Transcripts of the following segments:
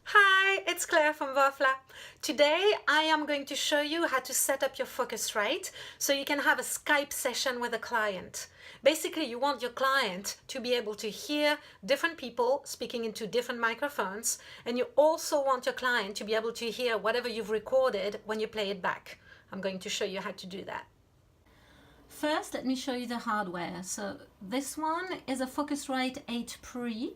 Hi, it's Claire from Wafla. Today I am going to show you how to set up your Focusrite so you can have a Skype session with a client. Basically, you want your client to be able to hear different people speaking into different microphones, and you also want your client to be able to hear whatever you've recorded when you play it back. I'm going to show you how to do that. First, let me show you the hardware. So this one is a Focusrite 8 Pre,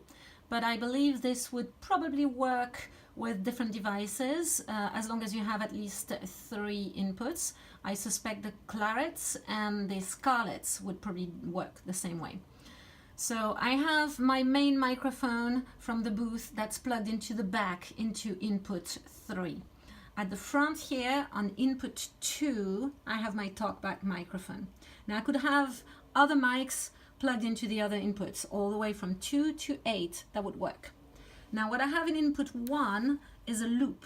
but I believe this would probably work with different devices as long as you have at least 3 inputs. I suspect the Claretts and the Scarletts would probably work the same way. So I have my main microphone from the booth that's plugged into the back into input 3. At the front here on input 2, I have my talkback microphone. Now I could have other mics plugged into the other inputs all the way from 2 to 8. That would work. Now what I have in input 1 is a loop.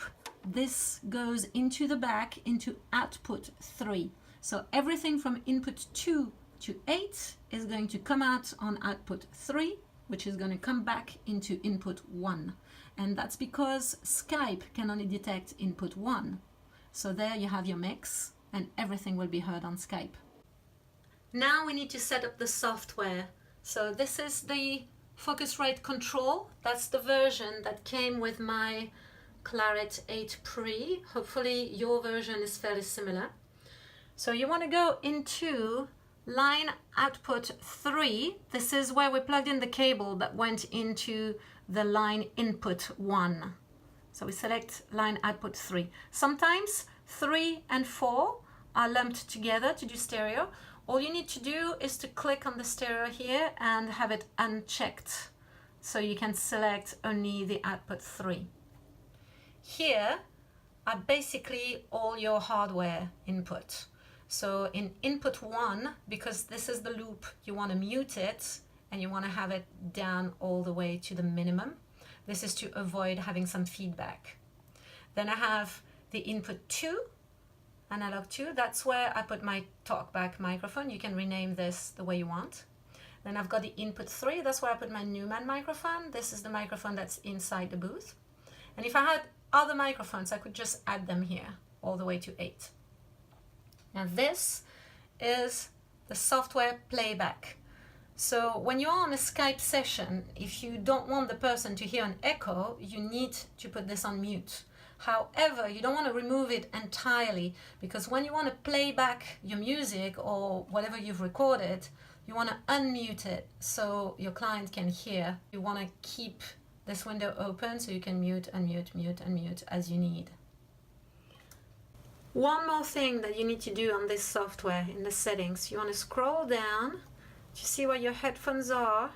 This goes into the back into output 3. So everything from input 2 to 8 is going to come out on output 3, which is going to come back into input 1. And that's because Skype can only detect input 1. So there you have your mix and everything will be heard on Skype. Now we need to set up the software. So this is the Focusrite Control. That's the version that came with my Clarett 8 Pre. Hopefully your version is fairly similar. So you want to go into line output 3. This is where we plugged in the cable that went into the line input 1. So we select line output 3. Sometimes 3 and 4 are lumped together to do stereo. All you need to do is to click on the stereo here and have it unchecked, so you can select only the output 3. Here are basically all your hardware input. So in input 1, because this is the loop, you want to mute it and you want to have it down all the way to the minimum. This is to avoid having some feedback. Then I have the input 2, analog 2, that's where I put my talkback microphone. You can rename this the way you want. Then I've got the input 3, that's where I put my Neumann microphone. This is the microphone that's inside the booth. And if I had other microphones, I could just add them here all the way to 8. Now this is the software playback. So when you're on a Skype session, if you don't want the person to hear an echo, you need to put this on mute. However, you don't want to remove it entirely, because when you want to play back your music or whatever you've recorded, you want to unmute it so your client can hear. You want to keep this window open so you can mute, unmute, mute, unmute as you need. One more thing that you need to do on this software in the settings, you want to scroll down to see where your headphones are.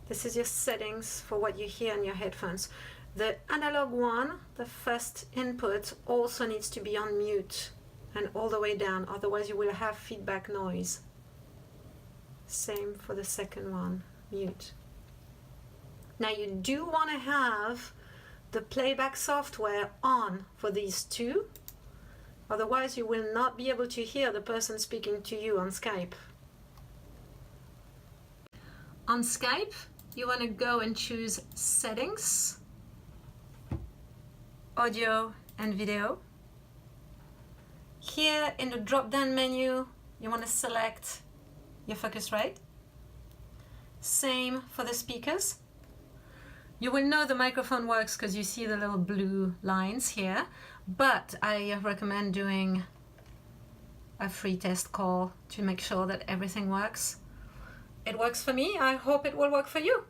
This is your settings for what you hear in your headphones. The analog one, the first input, also needs to be on mute and all the way down, otherwise you will have feedback noise. Same for the second one, mute. Now you do want to have the playback software on for these two, otherwise you will not be able to hear the person speaking to you on Skype. On Skype, you want to go and choose Settings, Audio and Video. Here in the drop-down menu, you want to select your Focusrite. Same for the speakers. You will know the microphone works because you see the little blue lines here, but I recommend doing a free test call to make sure that everything works. It works for me. I hope it will work for you.